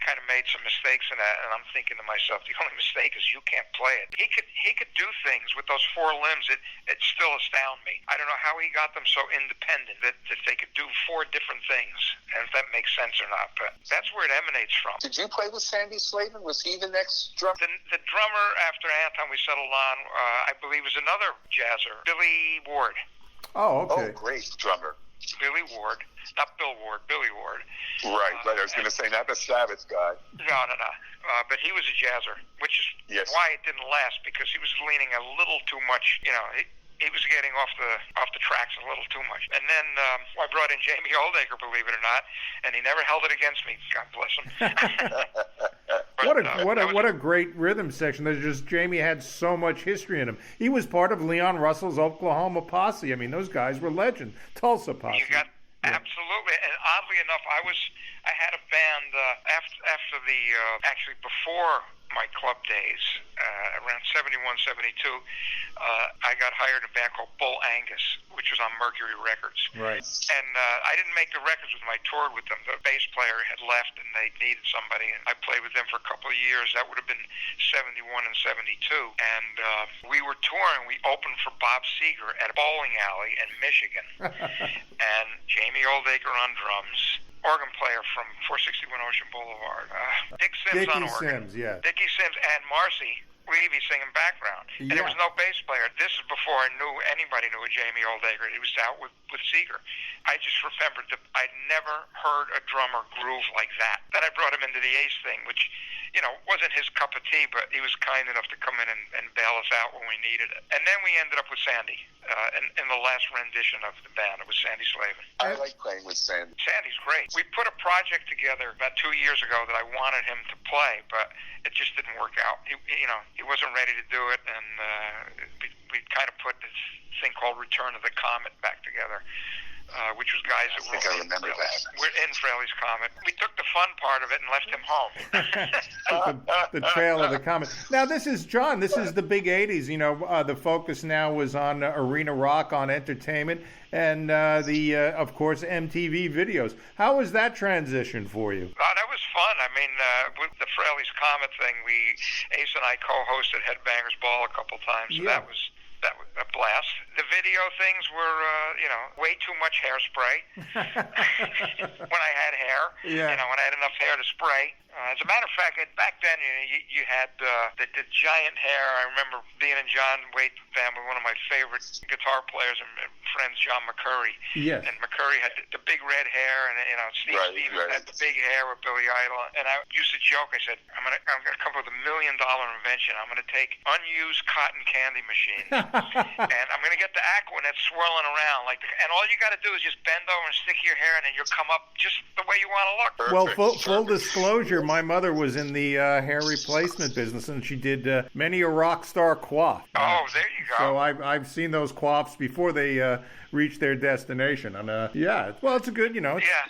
kind of made some mistakes in that." And I'm thinking to myself, the only mistake is you can't play it. He could do things with those four limbs. It still astounds me. I don't know how he got them so independent that they could do four different things, and if that makes sense or not. But that's where it emanates from. Did you play with Sandy Slavin? Was he the next drummer? The drummer after Anton we settled on, I believe, was another jazzer, Billy Ward. Oh, okay. Oh, great drummer. Billy Ward. Not Bill Ward, Billy Ward. Right. I was going to say, not the Sabbath guy. No. But he was a jazzer, which is why it didn't last, because he was leaning a little too much, he was getting off the tracks a little too much. And then I brought in Jamie Oldacre, believe it or not, and he never held it against me. God bless him. But, what a great rhythm section. There's just Jamie had so much history in him. He was part of Leon Russell's Oklahoma Posse. I mean, those guys were legend. Tulsa Posse. Absolutely, and oddly enough, I had a band after the actually before my club days, around 71, 72, I got hired in a band called Bull Angus, which was on Mercury Records. Right. And I didn't make the records with them. I toured with them. The bass player had left, and they needed somebody, and I played with them for a couple of years. That would have been 71 and 72. And we were touring. We opened for Bob Seger at a bowling alley in Michigan. And Jamie Oldacre on drums, organ player from 461 Ocean Boulevard, Dick Sims on organ. Dickie Sims and Marcy Levy singing background. And there was no bass player. This is before I knew anybody knew a Jamie Oldacre. He was out with Seeger. I just remembered that I'd never heard a drummer groove like that. Then I brought him into the Ace thing, which, wasn't his cup of tea, but he was kind enough to come in and bail us out when we needed it. And then we ended up with Sandy in the last rendition of the band. It was Sandy Slavin. I like playing with Sandy. Sandy's great. We put a project together about 2 years ago that I wanted him to play, but it just didn't work out. He wasn't ready to do it, and we kind of put this thing called Return of the Comet back together. Which was guys that were in Frehley's Comet. We took the fun part of it and left him home. the trail of the Comet. Now, this is John. This is the big 80s. The focus now was on arena rock, on entertainment, and of course, MTV videos. How was that transition for you? Oh, that was fun. I mean, with the Frehley's Comet thing, Ace and I co-hosted Headbangers Ball a couple times. So that was a blast. The video things were, way too much hairspray. When I had hair, when I had enough hair to spray. As a matter of fact, back then you had the giant hair. I remember being in John Waite band with one of my favorite guitar players and friends, John McCurry. Yes. And McCurry had the big red hair, and Steve Stevens had the big hair with Billy Idol. And I used to joke. I said, I'm gonna come up with $1 million invention. I'm gonna take unused cotton candy machines, and I'm gonna get the Aquanet swirling around and all you got to do is just bend over and stick your hair, and then you'll come up just the way you want to look. Well, full disclosure, my mother was in the hair replacement business, and she did many a rock star coif. Oh, there you go. So I've seen those coifs before they reach their destination. And well, it's a good,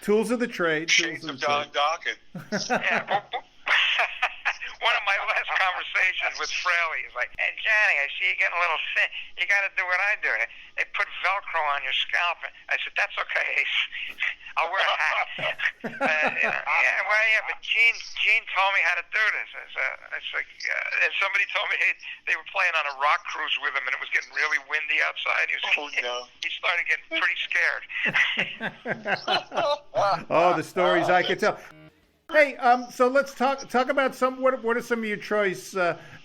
tools of the trade. Shades of Don Dockett. Yeah. One of my last conversations with Frehley is like, "Hey, Johnny, I see you getting a little thin. You got to do what I do. They put Velcro on your scalp." I said, "That's okay, Ace. I'll wear a hat." But Gene told me how to do this. It's like, and somebody told me they were playing on a rock cruise with him, and it was getting really windy outside. He started getting pretty scared. Oh, the stories I could tell. Hey, so let's talk about what are some of your choice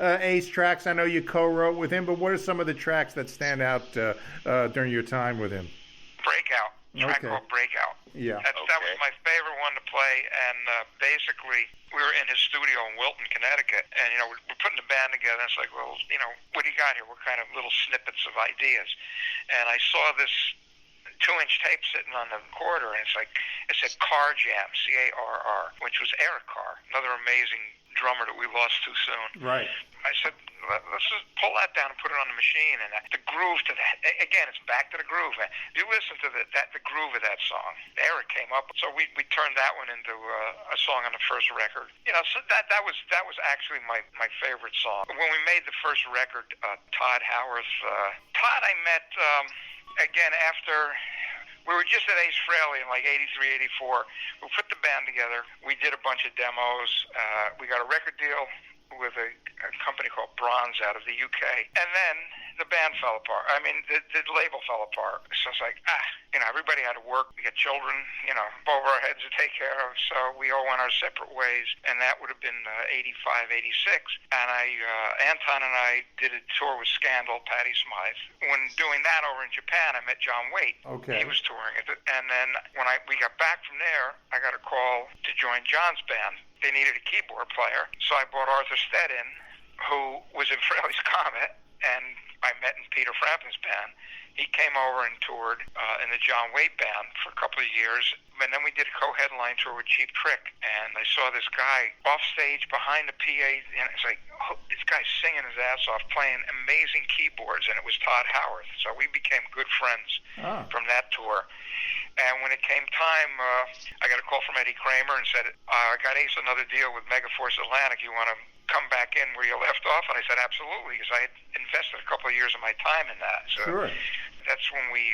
Ace tracks? I know you co-wrote with him, but what are some of the tracks that stand out during your time with him? Breakout. Track called Breakout. Yeah. That was my favorite one to play, and basically we were in his studio in Wilton, Connecticut, and we're putting the band together, and it's like, well, what do you got here? What kind of little snippets of ideas? And I saw this 2-inch tape sitting on the recorder, and it said Carr Jam, Carr, which was Eric Carr, another amazing drummer that we lost too soon. Right. I said, let's just pull that down and put it on the machine, and the groove to that. Again, it's back to the groove. You listen to the groove of that song. Eric came up, so we turned that one into a song on the first record. So that was actually my favorite song. When we made the first record, Todd Howarth, Todd I met. Again, after we were just at Ace Frehley in like 83, 84, we put the band together. We did a bunch of demos. We got a record deal with a company called Bronze out of the UK. And then the band fell apart. I mean, the label fell apart. So it's like, everybody had to work. We got children, over our heads to take care of. So we all went our separate ways. And that would have been 85, 86. And Anton and I did a tour with Scandal, Patty Smythe. When doing that over in Japan, I met John Waite. Okay. He was touring it. And then when we got back from there, I got a call to join John's band. They needed a keyboard player. So I brought Arthur Stead in, who was in Frehley's Comet, and I met in Peter Frampton's band. He came over and toured in the John Waite band for a couple of years, and then we did a co-headline tour with Cheap Trick, and I saw this guy off stage behind the PA, and it's like, this guy's singing his ass off, playing amazing keyboards, and it was Todd Howarth. So we became good friends from that tour. And when it came time, I got a call from Eddie Kramer and said, I got Ace another deal with Megaforce Atlantic. You want to come back in where you left off? And I said, absolutely, because I had invested a couple of years of my time in that. So Sure. that's when we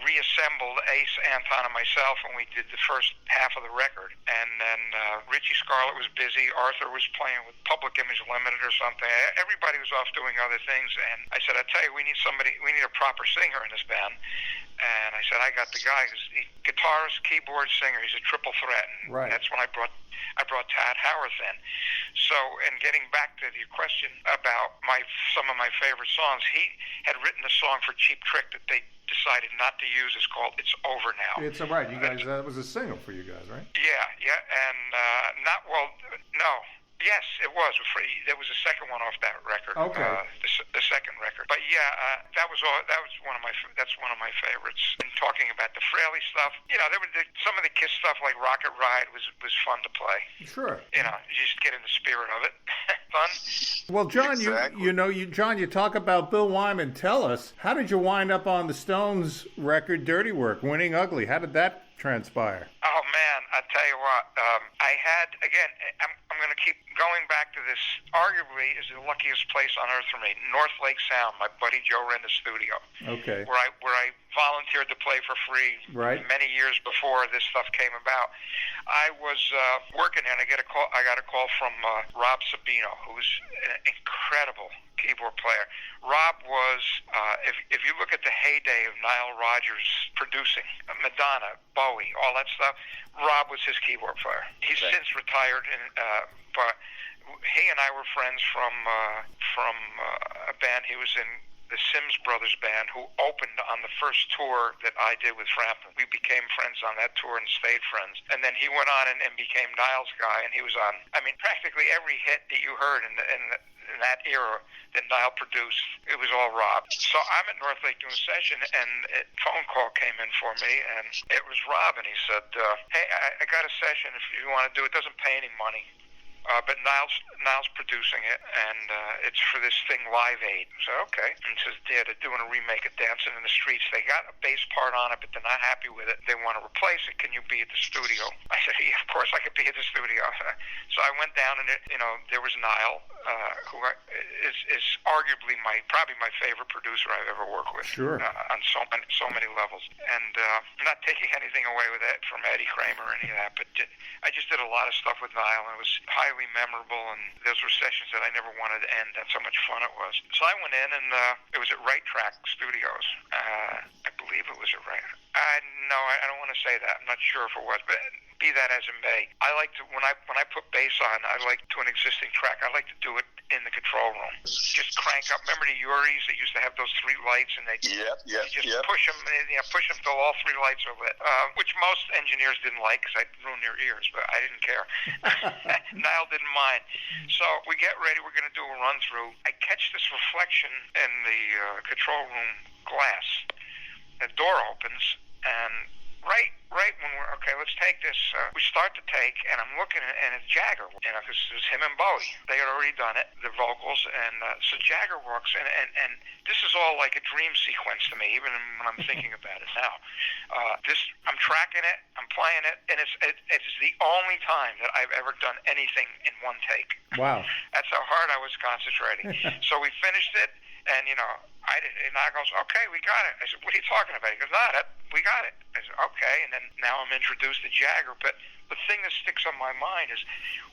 reassembled Ace, Anton, and myself, and we did the first half of the record. And then Richie Scarlett was busy. Arthur was playing with Public Image Limited or something. Everybody was off doing other things. And I said, I tell you, we need a proper singer in this band. And I said, I got the guy who's guitarist, keyboard, singer. He's a triple threat. And Right. that's when I brought Tad Howarth in. So, and getting back to your question about some of my favorite songs, he had written a song for Cheap Trick that they decided not to use. It's called "It's Over Now." It's all right. You guys, that was a single for you guys, right? Yeah, and no. Yes, it was. There was a second one off that record. Okay. The second record, but yeah, that was one of my. That's one of my favorites. And talking about the Frehley stuff, there were some of the Kiss stuff like Rocket Ride was fun to play. Sure. You just get in the spirit of it. Fun. Well, John, Exactly. John, you talk about Bill Wyman. Tell us, how did you wind up on the Stones record, Dirty Work, Winning Ugly? How did that transpire? Oh man, I tell you what, I had again. I'm going to keep going back to this. Arguably, is the luckiest place on earth for me. North Lake Sound. My buddy Joe ran the studio. Okay. Where I volunteered to play for free. Right. Many years before this stuff came about. I was working there, and I got a call from Rob Sabino, who's an incredible keyboard player. Rob was, if you look at the heyday of Nile Rodgers producing, Madonna, Bowie, all that stuff, Rob was his keyboard player. He's since retired, but he and I were friends from a band he was in, the Sims Brothers band, who opened on the first tour that I did with Frampton. We became friends on that tour and stayed friends. And then he went on and became Niall's guy, and he was on, practically every hit that you heard in that era that Niall produced, it was all Rob. So I'm at North Lake doing a session, and a phone call came in for me, and it was Rob, and he said, hey, I got a session if you want to do it. It doesn't pay any money. But Niall's producing it, and it's for this thing, Live Aid. So, okay. And he says, yeah, they're doing a remake of Dancing in the Streets. They got a bass part on it, but they're not happy with it. They want to replace it. Can you be at the studio? I said, yeah, of course I could be at the studio. So I went down, and there was Niall, who is arguably probably my favorite producer I've ever worked with. Sure. On so many levels. And I'm not taking anything away with it from Eddie Kramer or any of that, but I just did a lot of stuff with Niall, and it was highly memorable, and those were sessions that I never wanted to end. That's how much fun it was. So I went in, and it was at Right Track Studios. I believe it was at Right. No, I don't want to say that. I'm not sure if it was, but be that as it may, I like to when I put bass on, I like to an existing track. I like to do it in the control room. Just crank up. Remember the Uris that used to have those 3 lights, and they push them till all 3 lights are lit, which most engineers didn't like because I'd ruin their ears, but I didn't care. Niall didn't mind. So we get ready. We're going to do a run through. I catch this reflection in the control room glass. The door opens, and right when we're okay, let's take this. We start to take, and I'm looking at, and it's Jagger, because it was him and Bowie. They had already done it, the vocals, and so Jagger walks in, and this is all like a dream sequence to me, even when I'm thinking about it now. I'm tracking it, I'm playing it, and it's the only time that I've ever done anything in one take. Wow. That's how hard I was concentrating. So we finished it, and and I goes, okay, we got it. I said, what are you talking about? He goes, no, we got it. I said, okay. And then now I'm introduced to Jagger. But the thing that sticks on my mind is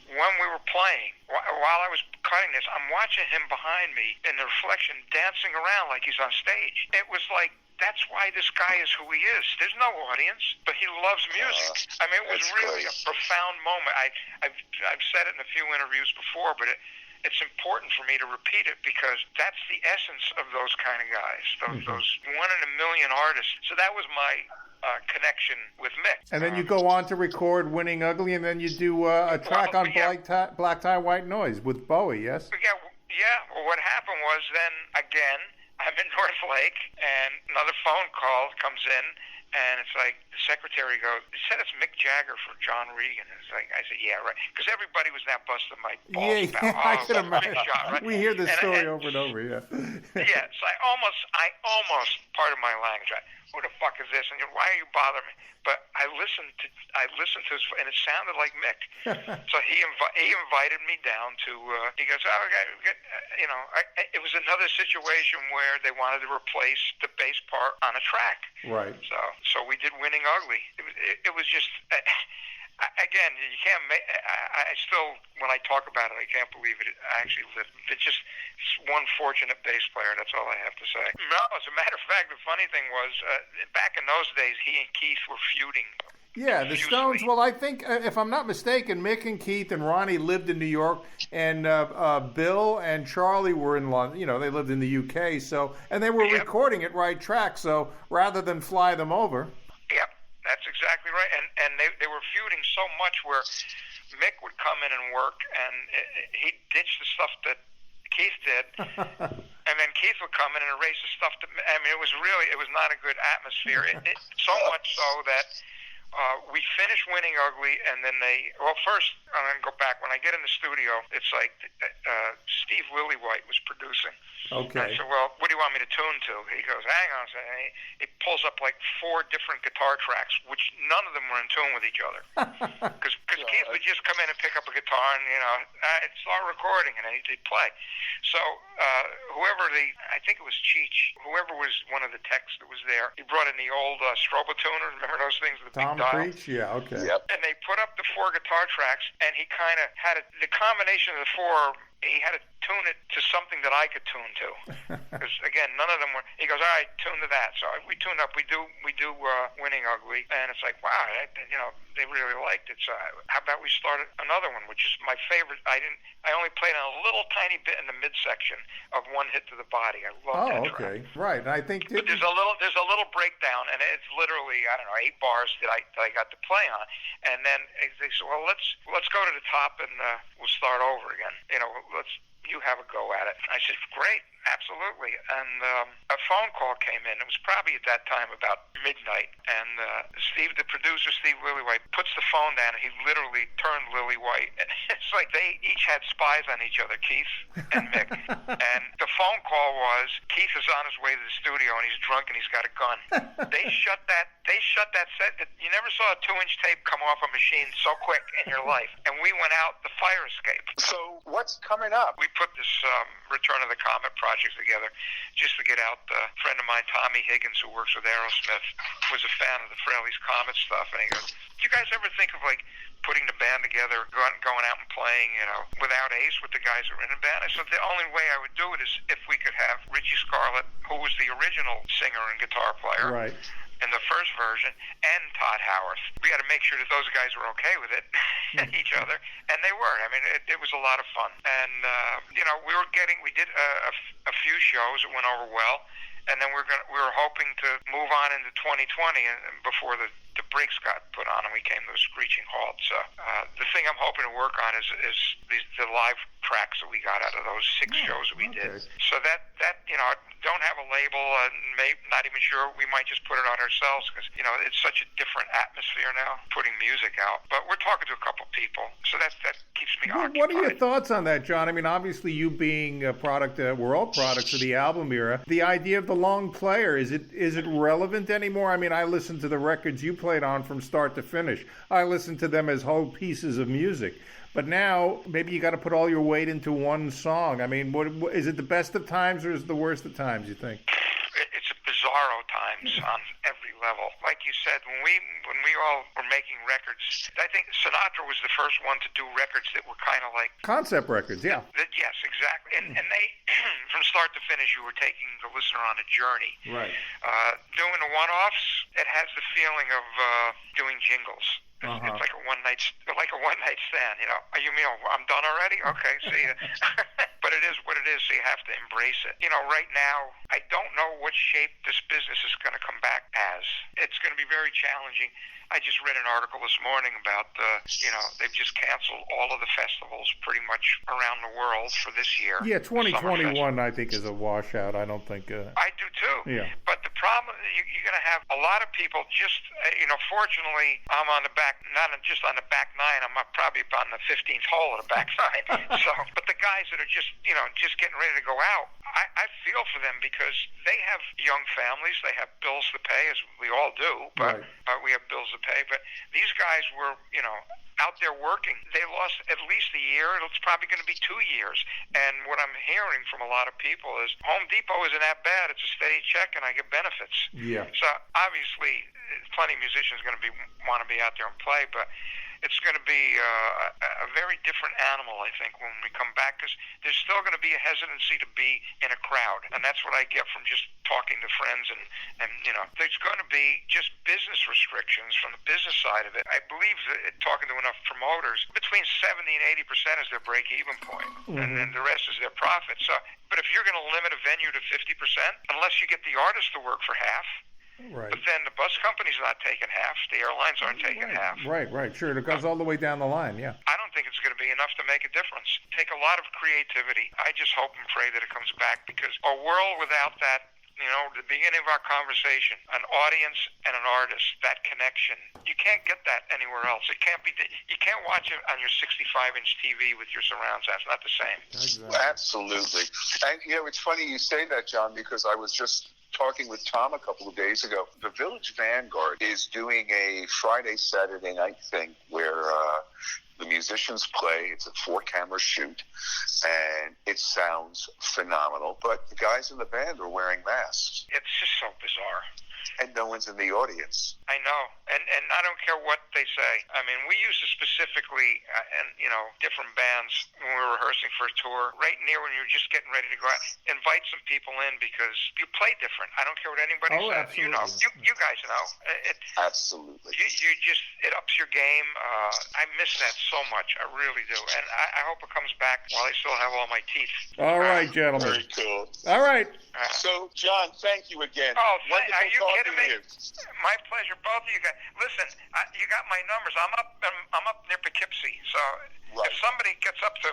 when we were playing, while I was cutting this, I'm watching him behind me in the reflection dancing around like he's on stage. It was like, that's why this guy is who he is. There's no audience, but he loves music. It was really a profound moment. I've said it in a few interviews before, but it's important for me to repeat it because that's the essence of those kind of guys, those 1 in a million artists. So that was my connection with Mick. And then you go on to record Winning Ugly, and then you do a track on Black Tie, White Noise with Bowie, yes? Yeah. Well, what happened was then, again, I'm in North Lake, and another phone call comes in, and it's like, the secretary goes, it said it's Mick Jagger for John Regan. It's like, I said, yeah, right. Because everybody was now busting my balls about, I can imagine. Shot, right? We hear this story over and over, yeah. Yeah, so I almost, pardon my language, I who the fuck is this? And why are you bothering me? But I listened to his, and it sounded like Mick. So he invited me down to. He goes, oh, it was another situation where they wanted to replace the bass part on a track. Right. So we did Winning Ugly. It was just. Again, you can't make. I still, when I talk about it, I can't believe it. I actually lived. It's just one fortunate bass player. That's all I have to say. No, as a matter of fact, the funny thing was, back in those days, he and Keith were feuding. Yeah, the Stones. Well, I think, if I'm not mistaken, Mick and Keith and Ronnie lived in New York, and Bill and Charlie were in London. You know, they lived in the UK. So, and they were recording at Right Track. So rather than fly them over. Yep. That's exactly right, and they were feuding so much where Mick would come in and work, and he'd ditch the stuff that Keith did, and then Keith would come in and erase the stuff that. I mean, it was not a good atmosphere. So much so that we finished Winning Ugly, and then first I'm going to go back. When I get in the studio, it's like Steve Lillywhite was producing. Okay. And I said, well, what do you want me to tune to? He goes, hang on a second. He pulls up like 4 different guitar tracks, which none of them were in tune with each other. Because Keith would just come in and pick up a guitar and, start recording, and then he'd play. So I think it was Cheech, whoever was one of the techs that was there, he brought in the old Strobo tuners. Remember those things with the big dial? Preach? Yeah, okay. Yep. And they put up the 4 guitar tracks, and he kind of had the combination of the 4. He had to tune it to something that I could tune to, because again, none of them were. He goes, all right, tune to that. So we tuned up. We do Winning Ugly, and it's like, wow, they really liked it. So how about we start another one, which is my favorite. I only played on a little tiny bit in the midsection of One Hit to the Body. I love that track. Right. And I think but there's a little breakdown, and it's literally 8 bars that I got to play on, and then they said, well, let's go to the top and we'll start over again. You have a go at it. I said, great, absolutely. And a phone call came in. It was probably at that time about midnight. And Steve, the producer, Steve Lillywhite, puts the phone down, and he literally turned Lillywhite. And it's like they each had spies on each other, Keith and Mick. And the phone call was, Keith is on his way to the studio, and he's drunk, and he's got a gun. They shut that set. You never saw a 2-inch tape come off a machine so quick in your life. And we went out the fire escape. So what's coming up? We put this Return of the Comet project together just to get out. A friend of mine, Tommy Higgins, who works with Aerosmith, was a fan of the Frehley's Comet stuff, and he goes, do you guys ever think of putting the band together, going out and playing, without Ace, with the guys who are in the band? I said the only way I would do it is if we could have Richie Scarlett, who was the original singer and guitar player, right, in the first version, and Todd Howarth. We had to make sure that those guys were okay with it, each other, and they were. I mean, it was a lot of fun. And, we did a few shows that went over well, and then we were hoping to move on into 2020 and before the brakes got put on and we came to a screeching halt. So the thing I'm hoping to work on is the live tracks that we got out of those 6 shows that we did. So that don't have a label, not even sure. We might just put it on ourselves because it's such a different atmosphere now, putting music out. But we're talking to a couple people, so that keeps me occupied. What are your thoughts on that, John? I mean, obviously you being a product, we're all products of the album era. The idea of the long player, is it relevant anymore? I mean, I listened to the records you played on from start to finish. I listened to them as whole pieces of music. But now, maybe you got to put all your weight into one song. I mean, what is it, the best of times or is it the worst of times, you think? It's a bizarro times on every level. Like you said, when we all were making records, I think Sinatra was the first one to do records that were kind of like... concept records, yeah. Yes, exactly. And they, from start to finish, you were taking the listener on a journey. Right. Doing the one-offs, it has the feeling of doing jingles. It's like a one night stand. You mean I'm done already? Okay, see ya. But it is what it is, so you have to embrace it. Right now, I don't know what shape this business is going to come back as. It's going to be very challenging. I just read an article this morning about, they've just canceled all of the festivals pretty much around the world for this year. Yeah, 2021 I think is a washout. I don't think... I do too. Yeah. But the problem, you're going to have a lot of people just, fortunately, I'm on the back, not just on the back nine, I'm probably on the 15th hole of the back nine. But the guys that are just getting ready to go out, I feel for them because they have young families, they have bills to pay, as we all do, but we have bills to pay. But these guys were, out there working. They lost at least a year. It's probably going to be 2 years. And what I'm hearing from a lot of people is Home Depot isn't that bad. It's a steady check, and I get benefits. Yeah. So obviously, plenty of musicians going to want to be out there and play, but it's going to be a very different animal, I think, when we come back, because there's still going to be a hesitancy to be in a crowd, and that's what I get from just talking to friends, and there's going to be just business restrictions from the business side of it. I believe that talking to enough promoters, between 70 and 80% is their break-even point, and then the rest is their profit. So, but if you're going to limit a venue to 50%, unless you get the artist to work for half. Right. But then the bus company's not taking half. The airlines aren't taking half. Right. Sure. It goes all the way down the line, yeah. I don't think it's going to be enough to make a difference. Take a lot of creativity. I just hope and pray that it comes back, because a world without that, the beginning of our conversation, an audience and an artist, that connection, you can't get that anywhere else. It can't be. You can't watch it on your 65-inch TV with your surround sound. It's not the same. Exactly. Absolutely. And, it's funny you say that, John, because I was just talking with Tom a couple of days ago. The Village Vanguard is doing a Friday, Saturday night thing where the musicians play. It's a 4-camera shoot, and it sounds phenomenal. But the guys in the band are wearing masks. It's just so bizarre. And no one's in the audience. I know, and I don't care what they say. I mean, we used to specifically, different bands when we were rehearsing for a tour, right near when you're just getting ready to go out, invite some people in because you play different. I don't care what anybody says. Absolutely. You guys know. Absolutely. You just, it ups your game. I miss that so much. I really do. And I hope it comes back while I still have all my teeth. All right, gentlemen. Very cool. All right. So, John, thank you again. Oh, wonderful are you kidding me? you. My pleasure. Both of you guys. Listen, you got my numbers. I'm up near Poughkeepsie. So if somebody gets up to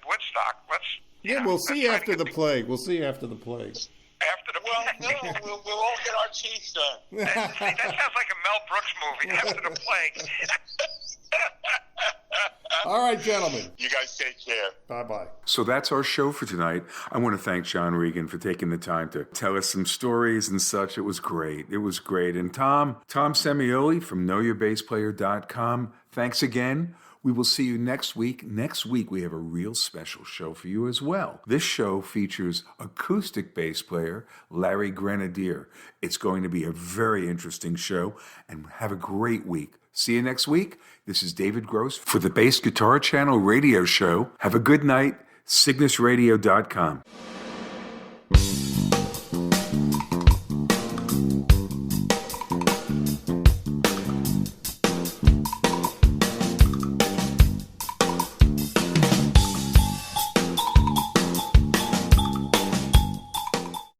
Woodstock, let's. Yeah, we'll see after the plague. We'll see after the plague. After the plague. No, we'll all get our teeth done. That sounds like a Mel Brooks movie. After the plague. All right, gentlemen. You guys take care. Bye-bye. So that's our show for tonight. I want to thank John Regan for taking the time to tell us some stories and such. It was great. And Tom Semioli from KnowYourBassPlayer.com, thanks again. We will see you next week. Next week, we have a real special show for you as well. This show features acoustic bass player Larry Grenadier. It's going to be a very interesting show, and have a great week. See you next week. This is David Gross for the Bass Guitar Channel radio show. Have a good night. CygnusRadio.com.